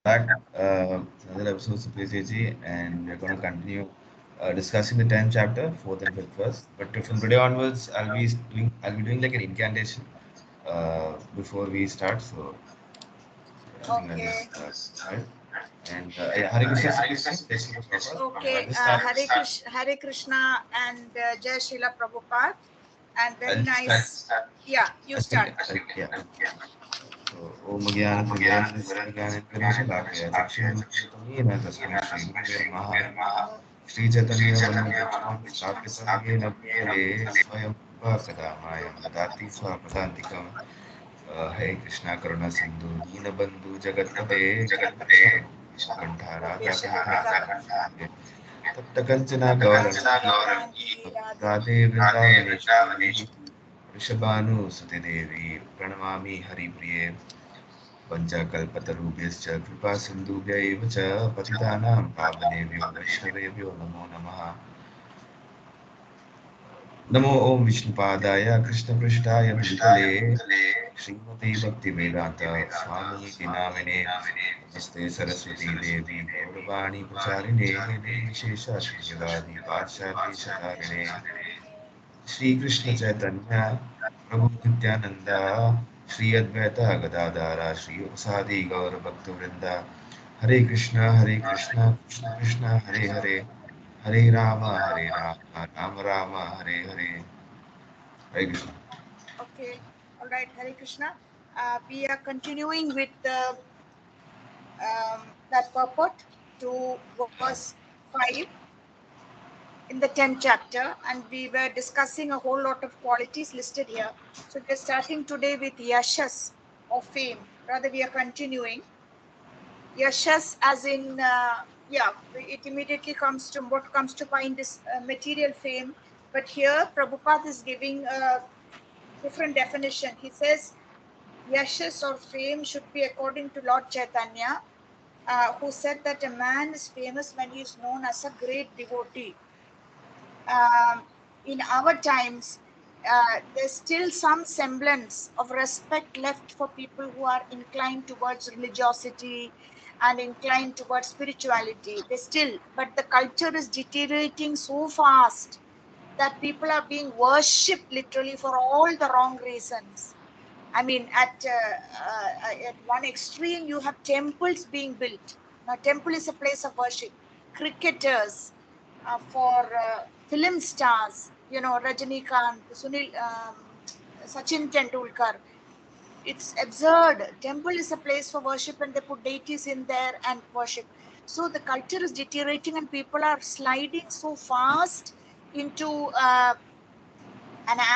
Back another episode of Supriya Chechi, and we're going to continue discussing the 10th chapter, fourth and fifth verse. But from today onwards, I'll be doing like an incantation before we start. So I think I'll Okay. just start. And yeah, Hare Krishna, Supriya Chechi, Jai Shri Prabhupada. Okay. I'll just start. Hare Krishna and Jai Srila Prabhupada. And very I'll just start. nice. Yeah, you I think start. yeah. So Om Gyan Timirandasya Gyan Shalakya Chakshurunmilitam Yena Tasmai Shri Gurave Namaha Shri Chaitanya Manojishtam Sthapitam Yena Bhutale Swayam Rupa Kada Mayam Dadati Swapadantikam Hare Krishna Karuna Sindhu Deenabandhu Jagatpate Krishna Kanta Radha Kanta Tapta Kanchana Gaurangi Radhe Vrindavaneshwari Vrishabhanu Suti Devi Pranamami Hari Priye पञ्चकल्पतरुभ्यश्च कृपासिन्धुभ्य एव च पतितानां पावनेभ्यो वैष्णवेभ्यो नमो नमः नमो ॐ विष्णुपादाय कृष्णपृष्ठाय भूतले श्रीमते भक्तिवेदान्त स्वामी नामिने नमस्ते सरस्वती देवी गौरवाणी प्रचारिणे निर्विशेष शून्यवादी पाश्चात्य शतारिणे श्रीकृष्ण चैतन्य प्रभु नित्यानंद श्री अद्वैत गदाधर श्रीवासादि गौर भक्तवृंद हरे Krishna Krishna Krishna Hare Hare Hare Ram Ram Ram Hare Hare Krishna Okay. All right. Hare Krishna. We are continuing with that purport to verse 5 in the 10th chapter. And we were discussing a whole lot of qualities listed here. So we're starting today with Yashas or fame. Rather, we are continuing. Yashas as in yeah, it immediately comes to what comes to mind is material fame, but here Prabhupada is giving a different definition. He says yashas or fame should be according to Lord Chaitanya, who said that a man is famous when he is known as a great devotee. um, in our times, there's still some semblance of respect left for people who are inclined towards religiosity and inclined towards spirituality. They still, but the culture is deteriorating so fast that people are being worshipped literally for all the wrong reasons. I mean, at one extreme, you have temples being built. Now, temple is a place of worship. Cricketers, for film stars, Rajinikanth, Sachin Tendulkar. It's absurd. Temple is a place for worship, and they put deities in there and worship. So the culture is deteriorating, and people are sliding so fast into an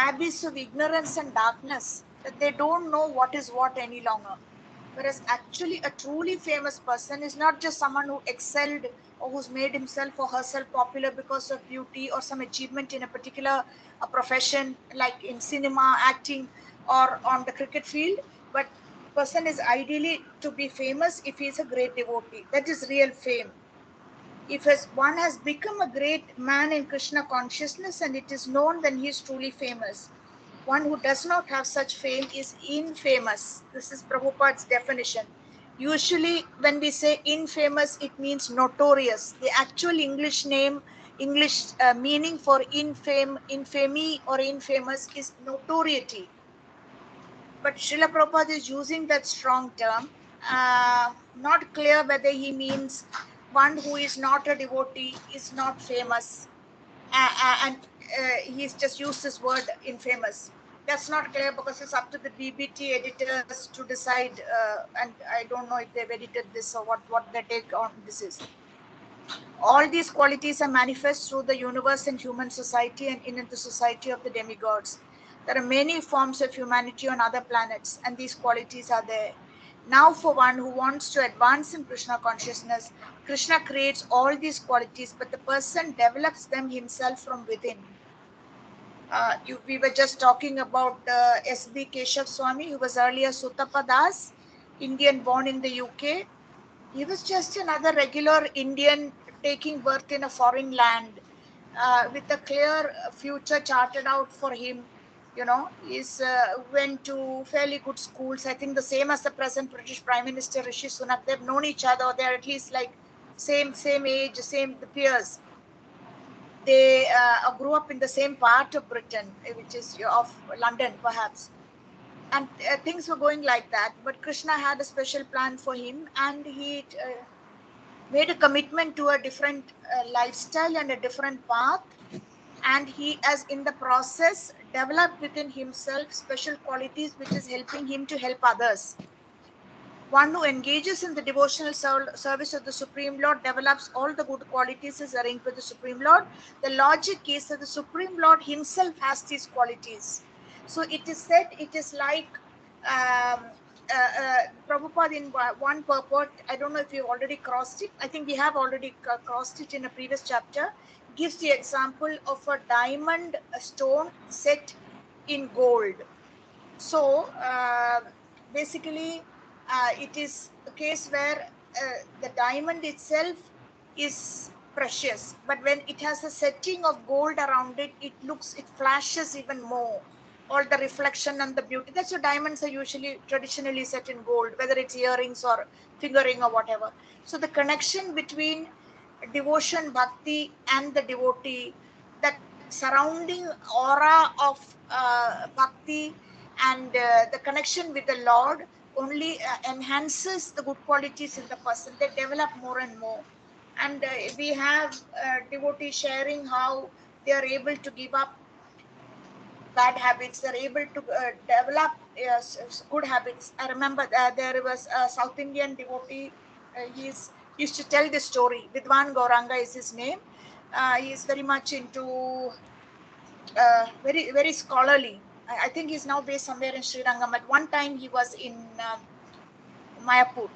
abyss of ignorance and darkness that they don't know what is what any longer. Whereas actually, a truly famous person is not just someone who excelled or who's made himself or herself popular because of beauty or some achievement in a particular profession, like in cinema, acting, or on the cricket field. But person is ideally to be famous if he is a great devotee. That is real fame. If one has become a great man in Krishna consciousness and it is known, then he is truly famous. One who does not have such fame is infamous. This is Prabhupada's definition. Usually, when we say infamous, it means notorious. The actual English meaning for infamy, or infamous is notoriety. But Srila Prabhupada is using that strong term. Not clear whether he means one who is not a devotee is not famous, and he's just used this word infamous. That's not clear because it's up to the BBT editors to decide, and I don't know if they've edited this or what their take on this is. All these qualities are manifest through the universe and human society and in the society of the demigods. There are many forms of humanity on other planets, and these qualities are there. Now, for one who wants to advance in Krishna consciousness, Krishna creates all these qualities, but the person develops them himself from within. We were just talking about S.B. Keshav Swami, who was earlier Sutapadas, Indian born in the UK. He was just another regular Indian taking birth in a foreign land with a clear future charted out for him. Is went to fairly good schools. I think the same as the present British Prime Minister Rishi Sunak. They've known each other. They're at least like same age, same the peers. They grew up in the same part of Britain, which is of London, perhaps. And things were going like that. But Krishna had a special plan for him, and he made a commitment to a different lifestyle and a different path. And he has, in the process, developed within himself special qualities which is helping him to help others. One who engages in the devotional service of the Supreme Lord develops all the good qualities as arranged by the Supreme Lord. The logic is that the Supreme Lord himself has these qualities. So it is said, it is like um, Prabhupada in one purport, I don't know if you've already crossed it. I think we have already crossed it in a previous chapter. Gives the example of a diamond stone set in gold. So basically, it is a case where the diamond itself is precious, but when it has a setting of gold around it, it flashes even more. All the reflection and the beauty. That's why diamonds are usually traditionally set in gold, whether it's earrings or finger ring or whatever. So the connection between devotion, bhakti, and the devotee, that surrounding aura of bhakti and the connection with the Lord only enhances the good qualities in the person. They develop more and more. And we have devotees sharing how they are able to give up bad habits. They're able to develop good habits. I remember there was a South Indian devotee. He's used to tell this story. Vidwan Gauranga is his name. He is very much into very scholarly. I think he's now based somewhere in Sri Rangam. At one time, he was in Mayapur,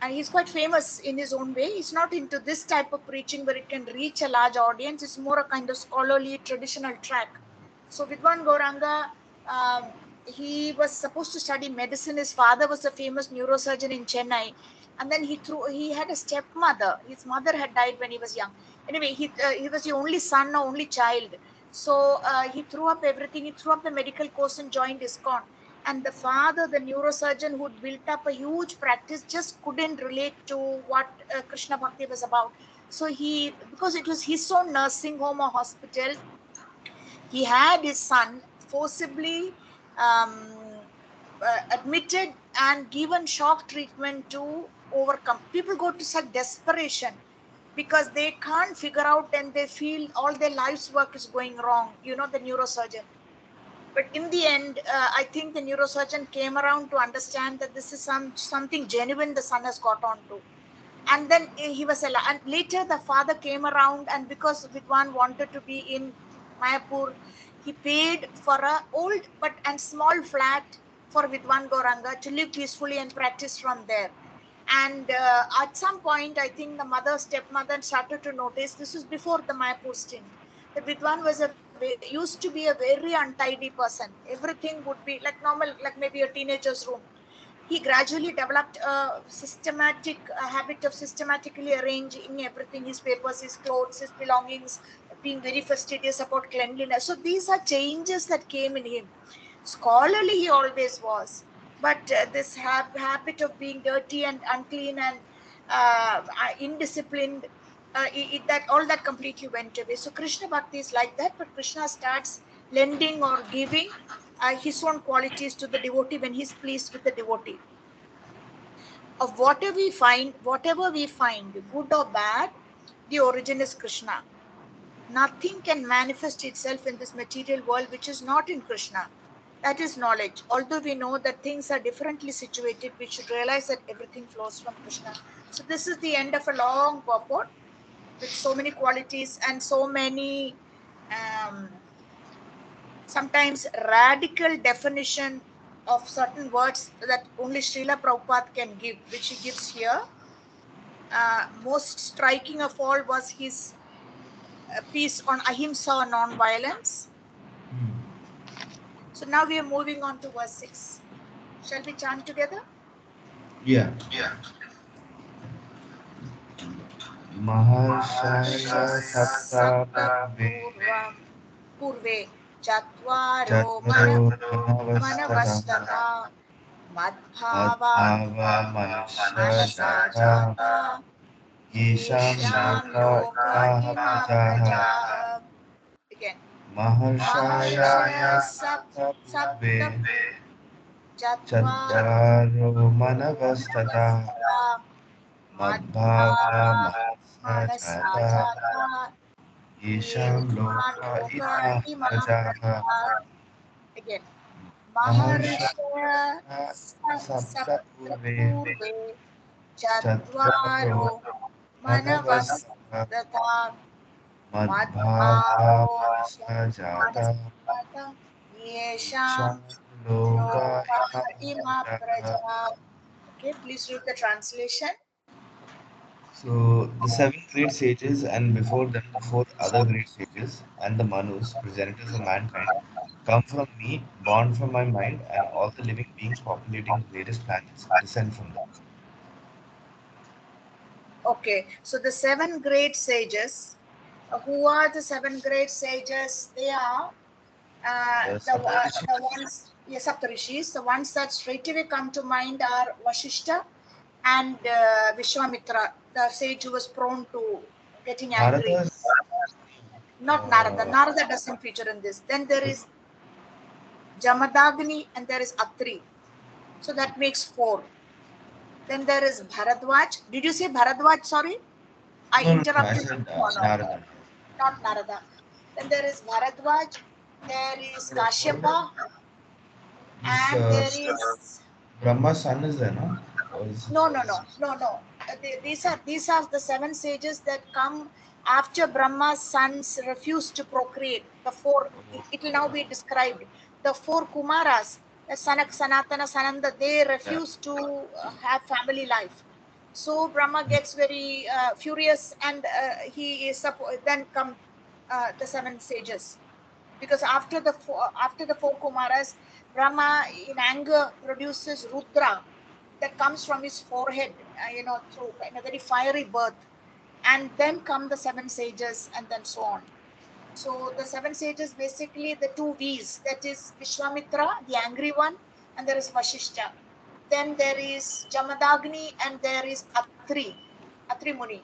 and he's quite famous in his own way. He's not into this type of preaching where it can reach a large audience. It's more a kind of scholarly traditional track. So Vidwan Gauranga, um, he was supposed to study medicine. His father was a famous neurosurgeon in Chennai, and then he had a stepmother. His mother had died when he was young. Anyway, he was the only son or only child. So he threw up everything. He threw up the medical course and joined ISKCON. And the father, the neurosurgeon who built up a huge practice, just couldn't relate to what Krishna Bhakti was about. So because it was his own nursing home or hospital, he had his son forcibly um, admitted and given shock treatment to overcome. People go to such desperation because they can't figure out and they feel all their life's work is going wrong, the neurosurgeon. But in the end, I think the neurosurgeon came around to understand that this is something genuine the son has got onto. And then he was alive. And later the father came around, and because Vidwan wanted to be in Mayapur, he paid for a old but and small flat for Vidwan Gauranga to live peacefully and practice from there. And at some point, I think the stepmother started to notice, this was before the Mayapur stint, that Vidwan used to be a very untidy person. Everything would be like normal, like maybe a teenager's room. He gradually developed a systematic habit of systematically arranging everything, his papers, his clothes, his belongings, being very fastidious about cleanliness. So these are changes that came in him. Scholarly he always was, but this habit of being dirty and unclean and indisciplined, that all that completely went away. So Krishna Bhakti is like that, but Krishna starts lending or giving his own qualities to the devotee when he's pleased with the devotee. Of whatever we find, good or bad, the origin is Krishna. Nothing can manifest itself in this material world which is not in Krishna. That is knowledge. Although we know that things are differently situated, we should realize that everything flows from Krishna. So this is the end of a long purport with so many qualities and so many um, sometimes radical definition of certain words that only Srila Prabhupada can give, which he gives here. Most striking of all was his piece on ahimsa or non-violence. So now we are moving on to verse 6. Shall we chant together? Yeah. Yeah. Maharshaya Sapta Purve Purve Chatvaro Chatvaro manavastata manavastata madbhava madbhava manusya manasa jata jata yesham yesham loka loka imaha ima prajaha praja. Again. maharshaya Maharshaya purve sapta chatvaro chatvaro manavastata manavastata madbhava madbhava manasya manasa jata jata yesham yesham loka loka imaha ima prajaha praja. Again. maharshaya Maharishya sapta purve saptapurve chatvaro chatvaro manavastata manavastata madbhava madbhavo manasya jata manasata yesham yesham loka loka imaha ima prajaha. praja. Okay, please read the translation. So the seven great sages, and before them the four other great sages, and the Manus, progenitors of mankind, come from me, born from my mind, and all the living beings populating the various planets descend from them. Okay, so the seven great sages. Who are the seven great sages? They are The the Saptarishis, ones, yes, Saptarishis. The ones that straightaway come to mind are Vashishta and Vishwamitra, the sage who was prone to getting angry. Narada, Not Narada. uh, Narada doesn't feature in this. Then there is Jamadagni and there is Atri. So that makes four. Then there is Bharadwaj. Did you say Bharadwaj? Sorry, I no, I interrupted. said No, no, Narada. not Narada. Then there is Bharadwaj. There is Kashyapa, This and there is Brahma's son is there, no? Or is no. These are the seven sages that come after Brahma's sons refused to procreate. The four, it will now be described. The four Kumaras, Sanak, Sanatana, Sananda, they yeah. refuse to have family life. So Brahma gets very furious, and he is then come the seven sages, because after the four Kumaras, Brahma in anger produces Rudra that comes from his forehead, through in a very fiery birth, and then come the seven sages, and then so on. So the seven sages, basically the two V's, that is Vishwamitra, the angry one, and there is Vashishta. Then there is Jamadagni, and there is Atri Muni.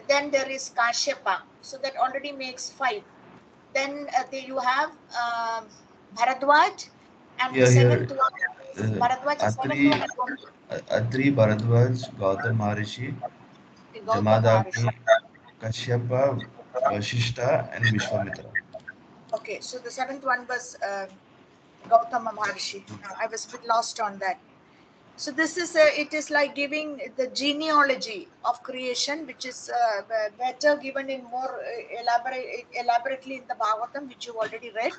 Then there is Kashyapa. So that already makes five. Then you have Bharadwaj, and the Yeah, here seventh one is uh, Bharadwaj. The seventh one Atri, is going Atri, Bharadwaj, Gautam Maharishi, to be Gautam Maharishi. Jamadagni, Kashyapa, Vashishta, and Vishwamitra. Okay, so the seventh one was Gautama Maharishi. I was a bit lost on that. So this is it is like giving the genealogy of creation, which is better given in more elaborately in the Bhagavatam, which you already read.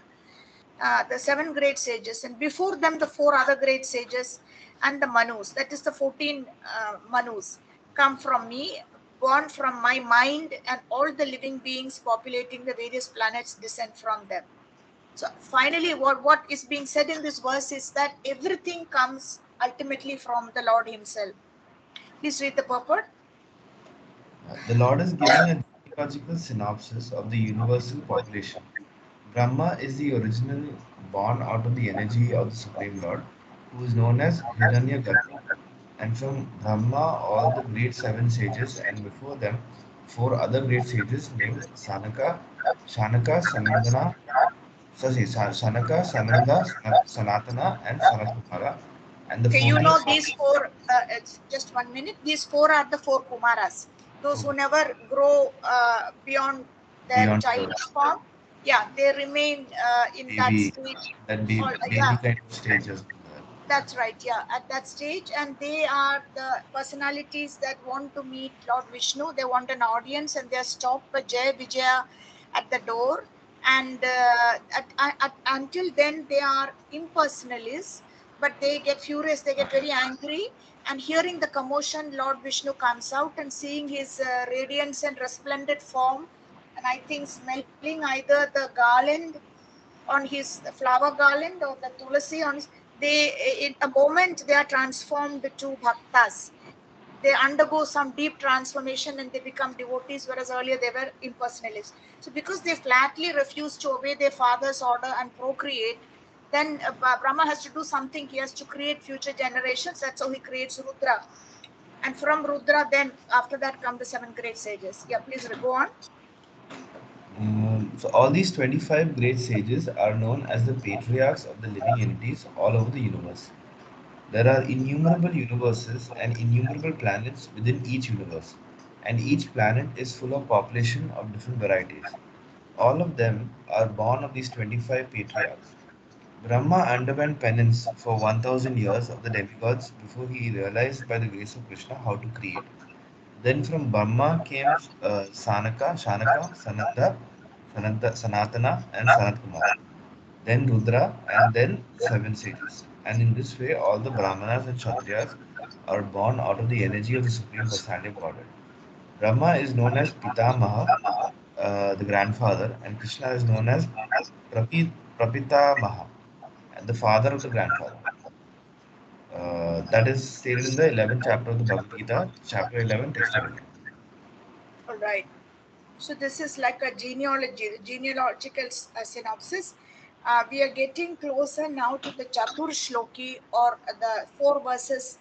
The seven great sages, and before them the four other great sages, and the Manus, that is the 14 Manus, come from me, born from my mind, and all the living beings populating the various planets descend from them. So finally, what is being said in this verse is that everything comes ultimately from the Lord Himself. Please read the purport. The Lord is giving a genealogical synopsis of the universal population. Brahma is the original, born out of the energy of the Supreme Lord, who is known as Hiranyagarbha. And from Brahma, all the great seven sages, and before them, four other great sages named Shanaka, Sanaka, Sanatana, and Sanatkumara, and the Okay, 14 these four, it's just 1 minute. These four are the four Kumaras, those who okay, never grow beyond their beyond the childish form. Yeah, they remain in that baby, stage. that baby Yeah, kind of stages. that's right. Yeah, at that stage, and they are the personalities that want to meet Lord Vishnu. They want an audience, and they are stopped by Jaya Vijaya at the door. And until then, they are impersonalists, but they get furious. They get very angry. And hearing the commotion, Lord Vishnu comes out, and seeing his radiance and resplendent form, and I think smelling either the garland on his flower garland or the tulasi on his, they in a moment they are transformed to bhaktas. they undergo some deep transformation and they become devotees, whereas earlier they were impersonalists. So because they flatly refuse to obey their father's order and procreate, then Brahma has to do something. He has to create future generations. That's how he creates Rudra. And from Rudra, then after that come the 7 great sages. Yeah, please go on. So all these 25 great sages are known as the patriarchs of the living entities all over the universe. There are innumerable universes and innumerable planets within each universe, and each planet is full of population of different varieties. All of them are born of these 25 patriarchs. Brahma underwent penance for 1000 years of the demigods before he realized by the grace of Krishna how to create. Then from Brahma came Sanatana, and Sanat Kumar. Then Rudra, and then the 7 sages. And in this way, all the Brahmanas and Kshatriyas are born out of the energy of the Supreme Personality of Godhead. Brahma is known as Pitamaha, the grandfather, and Krishna is known as Prapitamaha, and the father of the grandfather. That is stated in the 11th chapter of the Bhagavad Gita, chapter 11, text 11. All right. So this is like a genealogical synopsis. We are getting closer now to the Chatur Shloki, or the 4 verses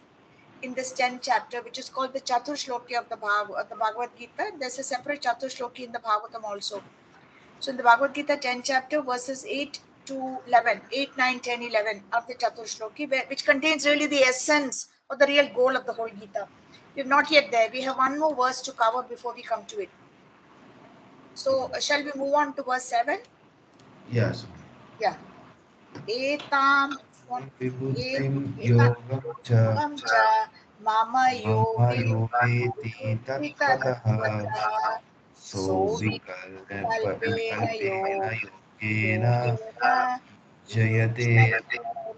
in this 10th chapter, which is called the Chatur Shloki of the Bhagavad Gita. There's a separate Chatur Shloki in the Bhagavatam also. So in the Bhagavad Gita 10th chapter, verses 8 to 11, 8, 9, 10, 11 of the Chatur Shloki, which contains really the essence or the real goal of the whole Gita. We're not yet there. We have one more verse to cover before we come to it. So shall we move on to verse 7? Yes. Yeah. Etam Vibhutim yogam cha cha mama yo mama yo veti tattvataha so so vikalpena vikalpena yogena yogena jayate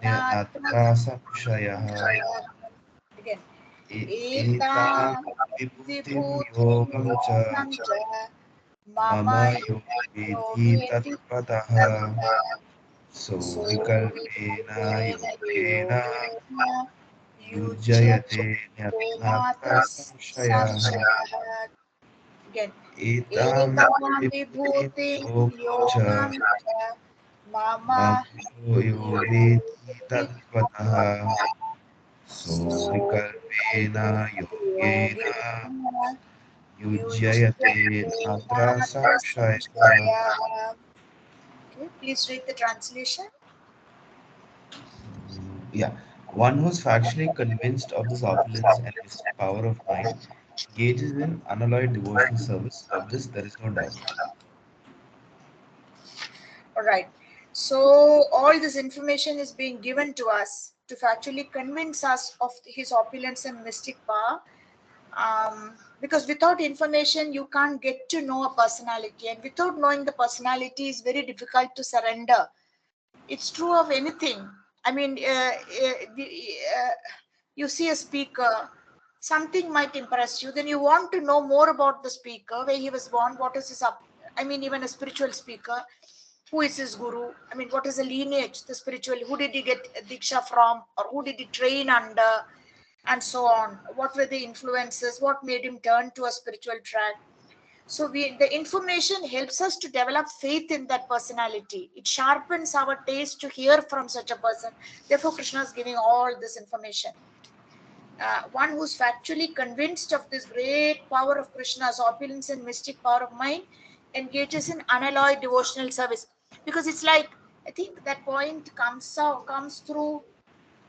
natra natra samshayah. again. Etam Etam vibhutim vibhutim yogam cha yogam cha mama mama yo yo veti veti tattvataha so so vikalpena vikalpena yogena yogena yujayate natra natra samshayah. samshayah. Again. Etam Etam vibhutim vibhutim yogam cha yogam cha mama mamo yo veti yogeti tattvataha so so vikalpena yogena yogena yujyayate yujyate natra natra samshayah. samshayah. Okay, please read the translation. Yeah, one who is factually convinced of this opulence and mystic power of mind engages in unalloyed devotional service. Of this, there is no doubt. All right. So all this information is being given to us to actually convince us of his opulence and mystic power. Because without information, you can't get to know a personality, and without knowing the personality, is very difficult to surrender. It's true of anything. I mean, you see a speaker, something might impress you, then you want to know more about the speaker, where he was born, what is his up. I mean, even a spiritual speaker, who is his guru? I mean, what is the lineage, the spiritual? Who did he get diksha from, or who did he train under, and so on? What were the influences? What made him turn to a spiritual track? So the information helps us to develop faith in that personality. It sharpens our taste to hear from such a person. Therefore, Krishna is giving all this information. One who's factually convinced of this great power of Krishna's opulence and mystic power of mind engages in unalloyed devotional service. Because it's like, I think that point comes through.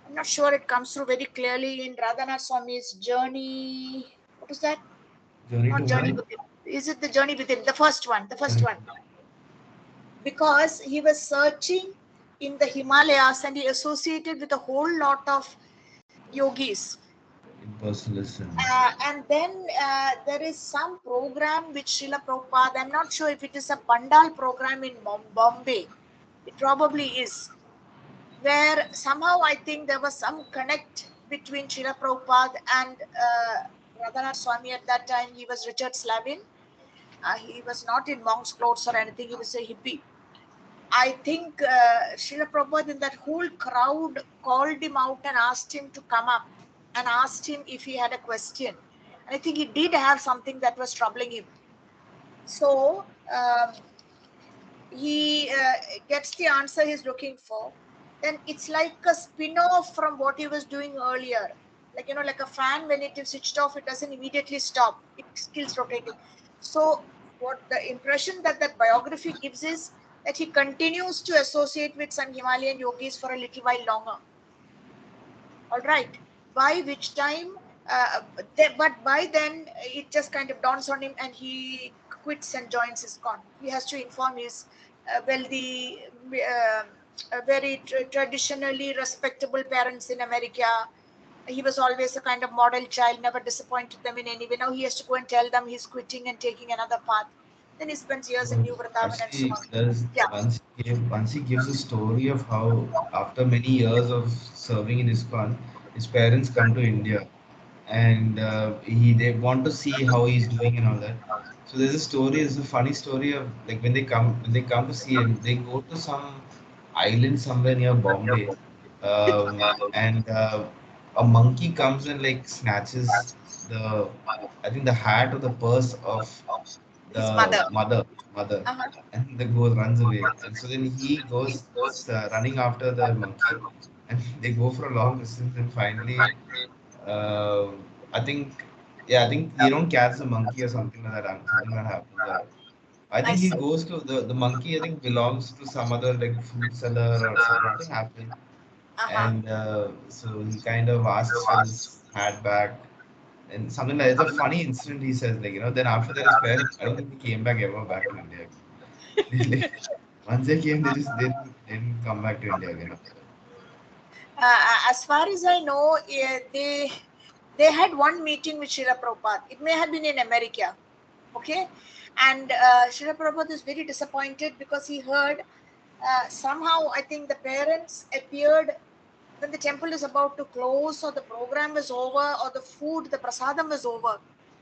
I'm not sure it comes through very clearly in Radhanath Swami's journey. What is that? Journey to Not journey mind? within. Is it the journey within? The first one. The first Journey one. Because he was searching in the Himalayas and he associated with a whole lot of yogis. impersonalism. And then there is some program which Srila Prabhupada, I'm not sure if it is a Pandal program in Bombay. It probably is. Where somehow I think there was some connect between Srila Prabhupada and Radhanath Swami at that time. He was Richard Slavin. He was not in monk's clothes or anything. He was a hippie. I think Srila Prabhupada in that whole crowd called him out and asked him to come up and asked him if he had a question. And I think he did have something that was troubling him. So he gets the answer he's looking for. Then it's like a spin-off from what he was doing earlier. Like, like a fan, when it is switched off, it doesn't immediately stop. It keeps rotating. So what the impression that that biography gives is that he continues to associate with some Himalayan yogis for a little while longer. All right. By which time, but by then it just kind of dawns on him, and he quits and joins his con. He has to inform his wealthy, very traditionally respectable parents in America. He was always a kind of model child, never disappointed them in any way. Now he has to go and tell them he's quitting and taking another path. Then he spends years in So New Vrindavan and so actually, on. there's Yeah. once he gives a story of how after many years of serving in ISKCON, his parents come to India and they want to see how he's doing and all that. So there's a story, it's a funny story of like when they come to see him, they go to some island somewhere near Bombay, and a monkey comes and like snatches the I think the hat or the purse of His the mother. mother, Uh-huh. and the goat runs away, and so then he goes running after the monkey, and they go for a long distance, and finally uh, I think, yeah, I think they don't catch the monkey or something like that. Something that happens. I I think he see. goes to the monkey. I think belongs to some other like fruit seller or something happened, Uh-huh. and so he kind of asks for his hat back and something like it's a funny incident. He says like then after that his parents. I don't think they came back ever back to India. They, like, once they came, they didn't come back to India again after that. As far as I know, they had one meeting with Srila Prabhupada. It may have been in America, okay? And Srila Prabhupada is very disappointed because he heard somehow, I think the parents appeared when the temple is about to close, or the program is over, or the food, the prasadam is over.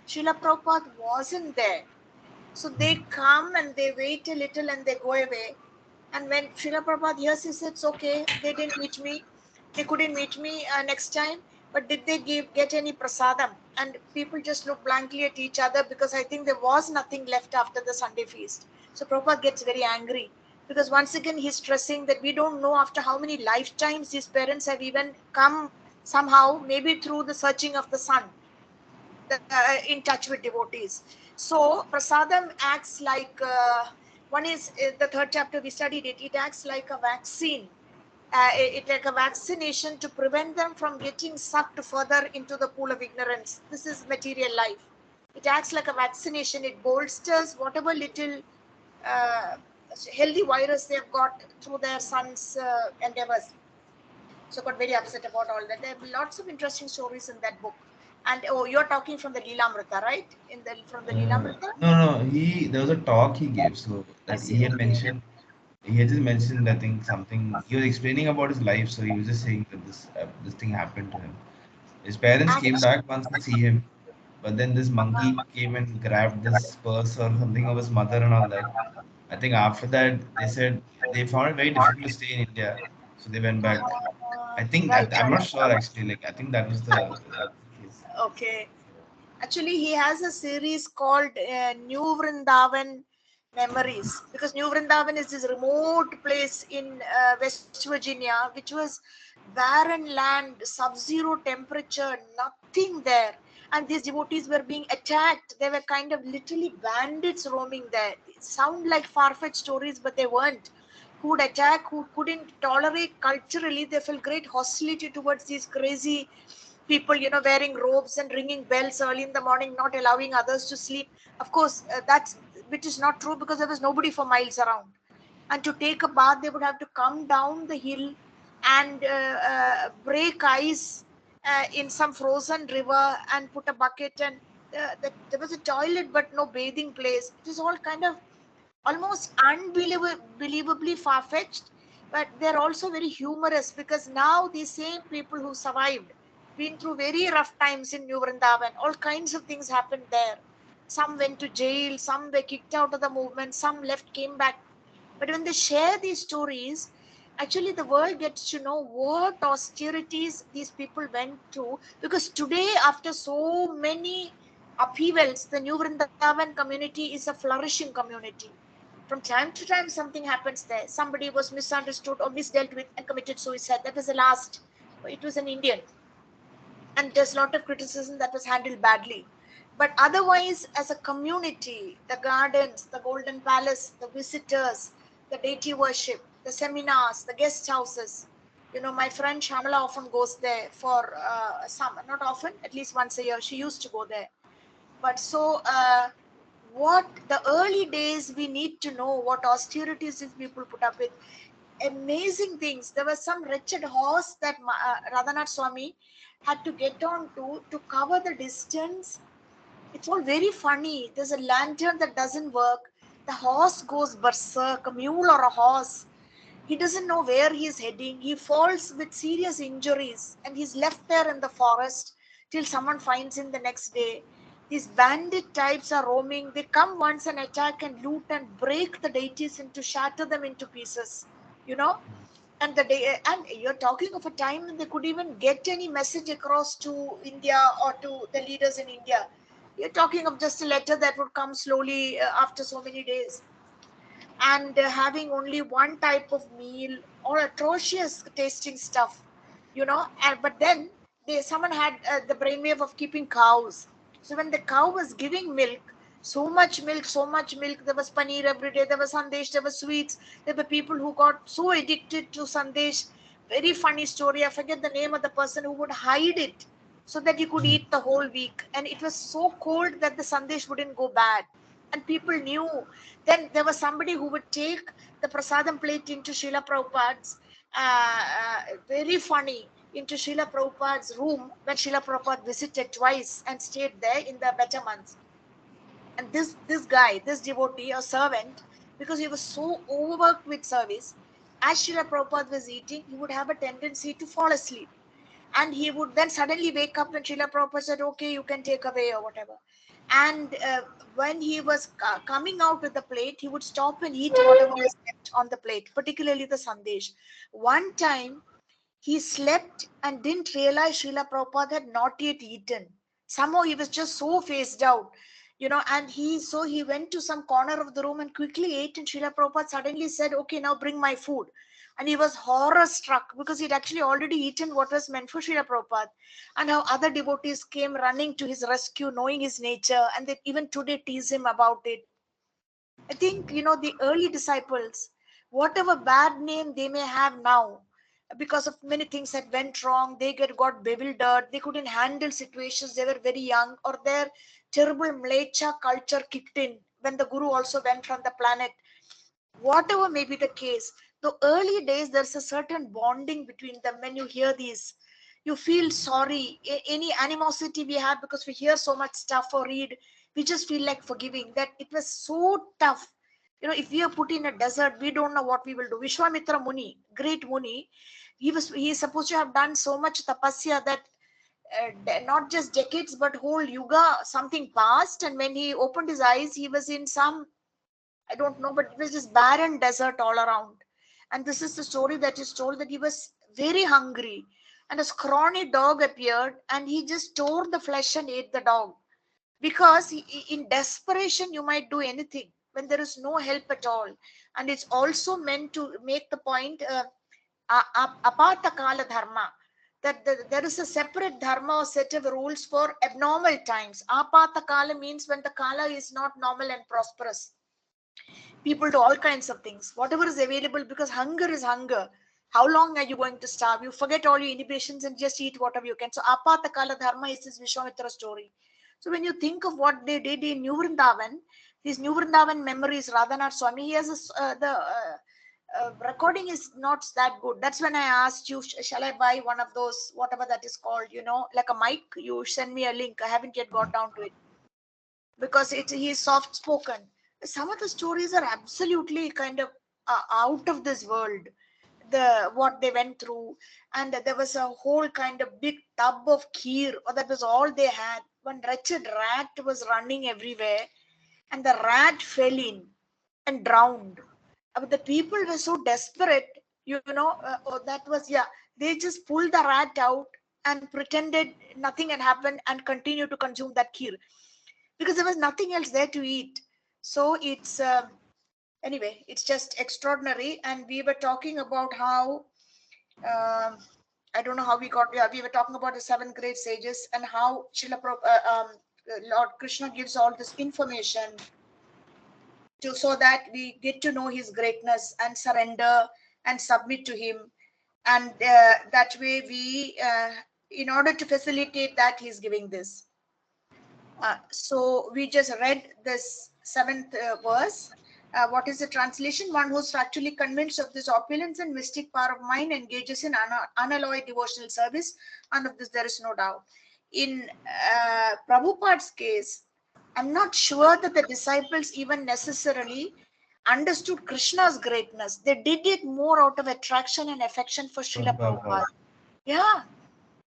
Srila Prabhupada wasn't there. So they Hmm. come and they wait a little and they go away. And when Srila Prabhupada hears, he says, it's okay, they didn't meet me. They couldn't meet me next time. But did they get any prasadam? And people just look blankly at each other, because I think there was nothing left after the Sunday feast. So Prabhupada gets very angry, because once again he's stressing that we don't know after how many lifetimes these parents have even come somehow, maybe through the searching of the sun, in touch with devotees. So prasadam acts like one is the third chapter we studied it. It acts like a vaccine. It like a vaccination to prevent them from getting sucked further into the pool of ignorance. This is material life. It acts like a vaccination. It bolsters whatever little uh, healthy virus they've got through their son's endeavors. So got very upset about all that. There are lots of interesting stories in that book. And oh, you're talking from the Leelamrita, right? In the from the Leelamrita? No, no, he there was a talk he gave. So I that see. he had Okay. mentioned, he had just mentioned, I think something. He was explaining about his life. So he was just saying that this thing happened to him. His parents came Actually, back once to see him, but then this monkey came and grabbed this purse or something of his mother and all that. I think after that they said they found it very difficult to stay in India, so they went back. I think right, I'm right. not sure actually. Like I think that was the case. Okay. Actually, he has a series called New Vrindavan Memories, because New Vrindavan is this remote place in West Virginia, which was barren land, sub-zero temperature, nothing there. And these devotees were being attacked. They were kind of literally bandits roaming there. They sound like far-fetched stories, but they weren't. Who would attack, who couldn't tolerate culturally, they felt great hostility towards these crazy people, wearing robes and ringing bells early in the morning, not allowing others to sleep. Of course, that's which is not true, because there was nobody for miles around. And to take a bath, they would have to come down the hill and break ice in some frozen river and put a bucket, and there was a toilet but no bathing place. It is all kind of almost unbelievably far-fetched, but they're also very humorous, because now these same people who survived, been through very rough times in New Vrindavan, all kinds of things happened there. Some went to jail, some were kicked out of the movement, some left, came back. But when they share these stories, actually the world gets to know what austerities these people went through. Because today, after so many upheavals, the New Vrindavan community is a flourishing community. From time to time, something happens there. Somebody was misunderstood or misdealt with and committed suicide. That was the last. It was an Indian. And there's a lot of criticism that was handled badly. But otherwise, as a community, the gardens, the Golden Palace, the visitors, the deity worship, the seminars, the guest houses. My friend Shamala often goes there for some, not often, at least once a year. She used to go there. But so, what the early days, we need to know what austerities these people put up with. Amazing things. There was some wretched horse that Radhanath Swami had to get on to cover the distance. It's all very funny. There's a lantern that doesn't work. The horse goes berserk, a mule or a horse. He doesn't know where he's heading. He falls with serious injuries and he's left there in the forest till someone finds him the next day. These bandit types are roaming. They come once and attack and loot and break the deities into shatter them into pieces. You know, and the day, and you're talking of a time when they could even get any message across to India or to the leaders in India. You're talking of just a letter that would come slowly after so many days, and having only one type of meal or atrocious tasting stuff, and but then someone had the brainwave of keeping cows. So when the cow was giving milk, so much milk, there was paneer every day, there was sandesh, there was sweets. There were people who got so addicted to sandesh. Very funny story, I forget the name of the person who would hide it so that he could eat the whole week, and it was so cold that the sandesh wouldn't go bad, and people knew. Then there was somebody who would take the prasadam plate into Srila Prabhupada's, very funny, into Srila Prabhupada's room when Srila Prabhupada visited twice and stayed there in the better months. And this guy, this devotee or servant, because he was so overworked with service, as Srila Prabhupada was eating, he would have a tendency to fall asleep. And he would then suddenly wake up when Srila Prabhupada said, okay, you can take away or whatever. And when he was coming out with the plate, he would stop and eat whatever was left on the plate, particularly the sandesh. One time, he slept and didn't realize Srila Prabhupada had not yet eaten. Somehow he was just so phased out, and he went to some corner of the room and quickly ate, and Srila Prabhupada suddenly said, okay, now bring my food. And he was horror struck because he'd actually already eaten what was meant for Srila Prabhupada, and how other devotees came running to his rescue, knowing his nature, and they even today tease him about it. I think, the early disciples, whatever bad name they may have now, because of many things that went wrong, they got bewildered, they couldn't handle situations, they were very young, or their terrible mlecha culture kicked in when the Guru also went from the planet. Whatever may be the case, the early days, there's a certain bonding between them. When you hear these, you feel sorry. Any animosity we have because we hear so much stuff or read, we just feel like forgiving. That it was so tough. If we are put in a desert, we don't know what we will do. Vishwamitra Muni, great Muni, he is supposed to have done so much tapasya that not just decades but whole yuga, something passed, and when he opened his eyes, he was in some, I don't know, but it was just barren desert all around. And this is the story that is told, that he was very hungry, and a scrawny dog appeared, and he just tore the flesh and ate the dog. Because in desperation, you might do anything when there is no help at all. And it's also meant to make the point, apata kala dharma, that there is a separate dharma or set of rules for abnormal times. Apata kala means when the kala is not normal and prosperous. People do all kinds of things, whatever is available, because hunger is hunger. How long are you going to starve? You forget all your inhibitions and just eat whatever you can. So apata kala dharma is this Vishwamitra story. So when you think of what they did in New Vrindavan, his New Vrindavan memories, Radhanath Swami, he has the recording is not that good. That's when I asked you, shall I buy one of those, whatever that is called, like a mic? You send me a link. I haven't yet got down to it, because he's soft spoken. Some of the stories are absolutely kind of out of this world, what they went through. And there was a whole kind of big tub of kheer, or that was all they had. One wretched rat was running everywhere, and the rat fell in and drowned. But the people were so desperate, that was, yeah, they just pulled the rat out and pretended nothing had happened and continued to consume that kheer. because there was nothing else there to eat. So it's anyway, it's just extraordinary. And we were talking about how um, I don't know how we got. Yeah, we were talking about the seven great sages and how Lord Krishna gives all this information to, so that we get to know his greatness and surrender and submit to him. And that way we in order to facilitate that, he's giving this. So we just read this seventh verse. What is the translation? One who's actually convinced of this opulence and mystic power of mind engages in unalloyed devotional service, and of this there is no doubt. In Prabhupada's case, I'm not sure that the disciples even necessarily understood Krishna's greatness. They did it more out of attraction and affection for Srila Prabhupada. Yeah,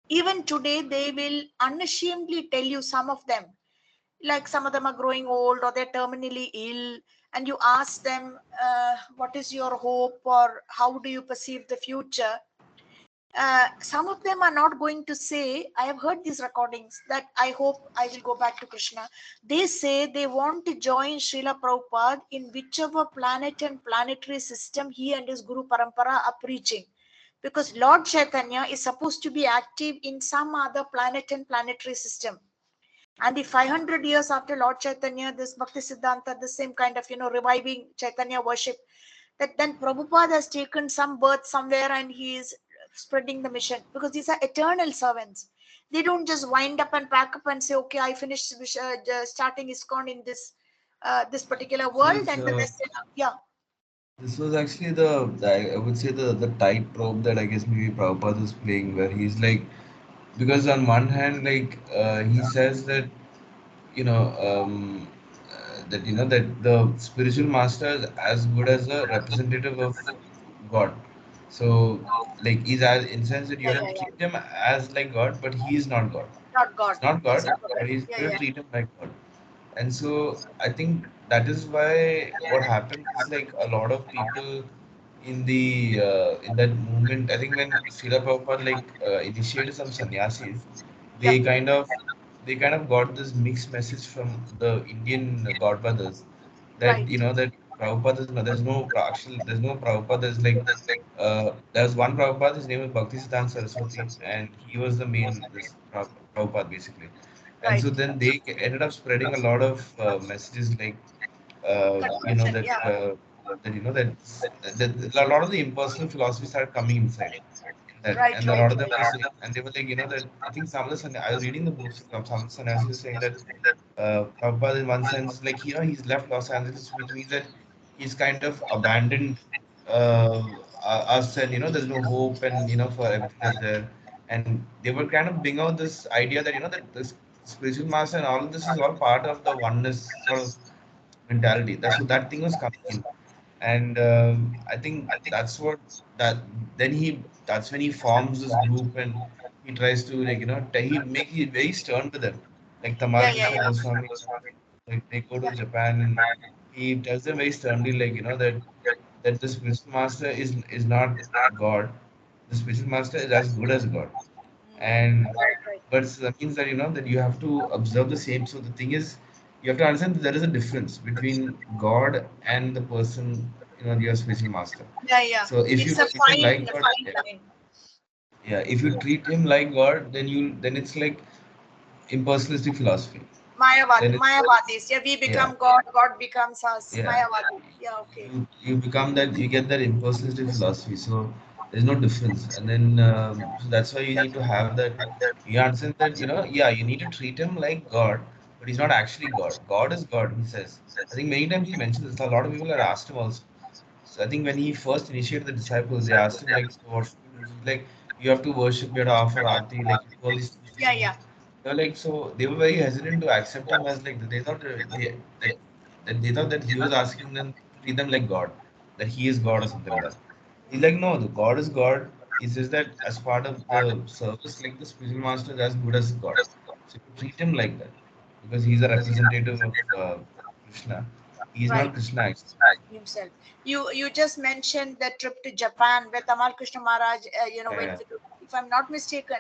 even today they will unashamedly tell you, some of them, like some of them are growing old or they're terminally ill, and you ask them, what is your hope or how do you perceive the future? Some of them are not going to say, I have heard these recordings, that I hope I will go back to Krishna. They say they want to join Srila Prabhupada in whichever planet and planetary system he and his Guru Parampara are preaching. Because Lord Chaitanya is supposed to be active in some other planet and planetary system. And the 500 years after Lord Chaitanya, this Bhakti Siddhanta, the same kind of, reviving Chaitanya worship, that then Prabhupada has taken some birth somewhere and he is spreading the mission, because these are eternal servants. They don't just wind up and pack up and say, okay, I finished starting ISKCON in this particular So world, it's and the rest, yeah, this was actually I would say the tightrope that I guess maybe Prabhupada is playing, where he's like, because on one hand, like he says that you know that that the spiritual master is as good as a representative of God. So like he's as in sense that you yeah, have yeah, to yeah, treat him as like God, but he is not God. not God. He's not He's God, not God. but he's Yeah, going to yeah, treat him like God. And so I think that is why what happens is like a lot of people in that movement. I think when Srila Prabhupada initiated some sannyasis, yeah, they kind of they kind of got this mixed message from the Indian godfathers that right. that Prabhupada is no, there's no Prabhupada. There's one Prabhupada. His name is Bhaktisiddhanta Saraswati, and he was the main this Prabhupada basically. And Right. so then they ended up spreading a lot of messages like you know Confusion. that Yeah. that a lot of the impersonal philosophy started coming inside that, Right, and a right, lot of them right. were saying, and they were like, that I think some of the I was reading the books, some of the sannyasis were saying that Prabhupada in one sense, like he's left Los Angeles, which means that he's kind of abandoned uh, us, and there's no hope, and for everything that's there, and they were kind of bring out this idea that that this spiritual master and all of this is all part of the oneness sort of mentality. That's what that thing was coming in, and I think that's what that then he that's when he forms this group and he tries to he make it very stern with them, like Yeah, Tamal yeah, Krishna yeah. Goswami. Like they go to Yeah, Japan and he tells them very sternly, like that the spiritual master is not God. The spiritual master is as good as God, and right, right. but that means that that you have to observe the same. So the thing is, you have to understand that there is a difference between God and the person, your spiritual master. Yeah, yeah. So if you It's a treat him like God, fine yeah, line. yeah. If you treat him like God, then it's like impersonalistic philosophy. Then it's Mayavadis. Yeah, we yeah, become God, God becomes us. yeah. Mayavadi. Yeah, okay. You become that, you get that impersonalistic philosophy. So there's no difference, and then so that's why you need to have that. You understand that yeah, you need to treat him like God, but he's not actually God. God is God, he says. I think many times he mentions this. A lot of people have asked him also. So I think when he first initiated the disciples, they asked him like, so what should we do? He's like, you have to worship, you have to offer arti, like you do all these things Yeah, daily. yeah. They're like, so they were very hesitant to accept him as like they thought that they thought that he was asking them to treat them like God, that he is God or something like that. He's like, no, the God is God. He says that as part of the service, like the spiritual master is as good as God. So you treat him like that because he's a representative of Krishna. He is not Right. Krishna actually. Himself. You just mentioned the trip to Japan where Tamal Krishna Maharaj, went Yeah, with, if I'm not mistaken,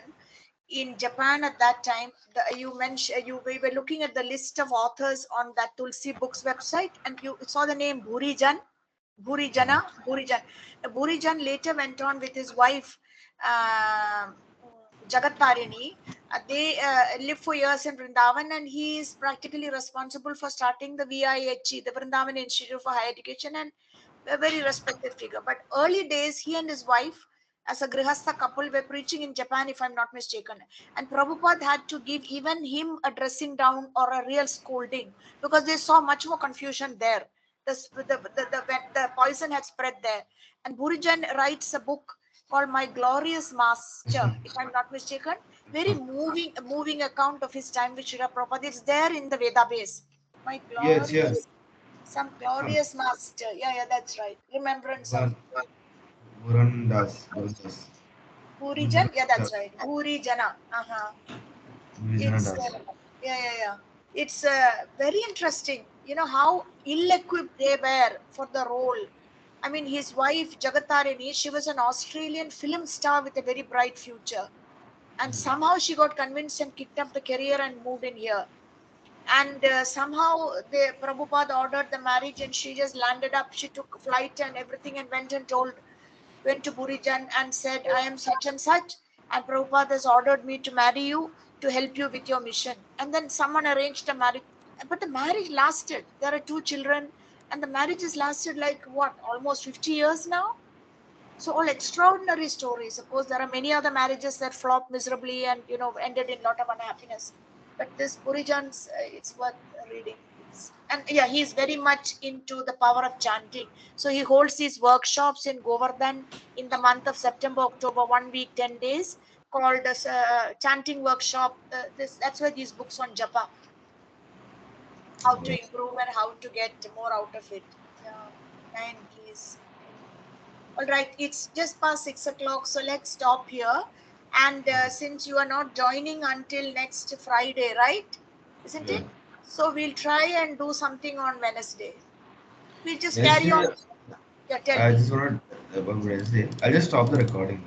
in Japan at that time, you mentioned we were looking at the list of authors on that Tulsi Books website, and you saw the name Bhurijan, Mhm. Bhurijan. Bhurijan later went on with his wife, uh, Jagat. They lived for years in Vrindavan, and he is practically responsible for starting the VIHE, the Vrindavan Institute for Higher Education, and a very respected figure. But early days, he and his wife, as a Grihastha couple, were preaching in Japan, if I'm not mistaken. And Prabhupada had to give even him a dressing down or a real scolding, because they saw much more confusion there. The poison had spread there. And Burijan writes a book called My Glorious Master, if I'm not mistaken. Very moving account of his time with Srila Prabhupada. It's there in the Veda base. My Yes, yes. glorious, some glorious master. Yeah, that's right. Remembrance of Buran, Burandas. Purijan. Yeah, Burandas. that's right. Puri Jana. Uh-huh. Burijana It's Das. yeah. It's very interesting. You know how ill-equipped they were for the role. I mean, his wife Jagatarini, she was an Australian film star with a very bright future, and somehow she got convinced and kicked up the career and moved in here. And somehow the Prabhupada ordered the marriage, and she just landed up. She took flight and everything and went to Burijan and said, I am such and such, and Prabhupada has ordered me to marry you to help you with your mission. And then someone arranged a marriage, but the marriage lasted. There are two children, and the marriage has lasted like what, almost 50 years now. So all extraordinary stories. Of course, there are many other marriages that flopped miserably and ended in a lot of unhappiness. But this Purijan's, it's worth reading. And yeah, he's very much into the power of chanting. So he holds these workshops in Govardhan in the month of September, October, 1 week, 10 days, called as a chanting workshop. That's where these books on japa, how to Yes. improve and how to get more out of it. Yeah, and please. All right, it's just past 6 o'clock, so let's stop here. And since you are not joining until next Friday, right? Isn't Yeah. it? So we'll try and do something on Wednesday. We'll just carry Wednesday, on. Yeah, tell I me. just want to about Wednesday. I'll just stop the recording.